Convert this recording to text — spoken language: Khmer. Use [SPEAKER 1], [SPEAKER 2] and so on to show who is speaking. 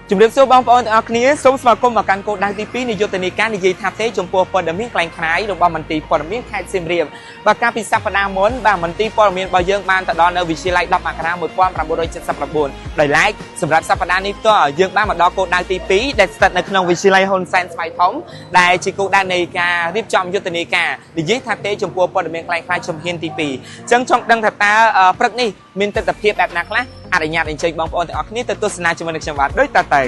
[SPEAKER 1] ជំរាបសួរបងប្អូនទាំងអស់គ្នាសូមស្វាគមន៍មកកាន់គោលដៅទី2នៃយុទ្ធនាការនិយាយថាទេចំពោះព័ត៌មានខ្លាំងខ្លាយរបស់មន្ទីរព័ត៌មានខេត្តសៀមរាបបាទកាលពីសប្តាហ៍មុនបាទមន្ទីរព័ត៌មានរបស់យើងបានទៅដល់នៅវិទ្យាល័យ10មករា1979ដោយឡែកសម្រាប់សប្តាហ៍នេះផ្ទាល់យើងបានមកដល់គោលដៅទី2ដែលស្ថិតនៅក្នុងវិទ្យាល័យហ៊ុនសែនស្វាយធំដែលជាគោលដៅនៃការរៀបចំយុទ្ធនាការនិយាយថាទេចំពោះព័ត៌មានខ្លាំងខ្លាយជំហានទី2អញ្ចឹងចង់ដឹងថាតើព្រឹកនេះមានទស្សនវិជ្ជាបែបណាខ្លះអនុញ្ញាតអញ្ជើញបងប្អូនទាំងអស់គ្នាទៅទស្សនាជាមួយនឹងខ្ញុំបាទដូចតទៅ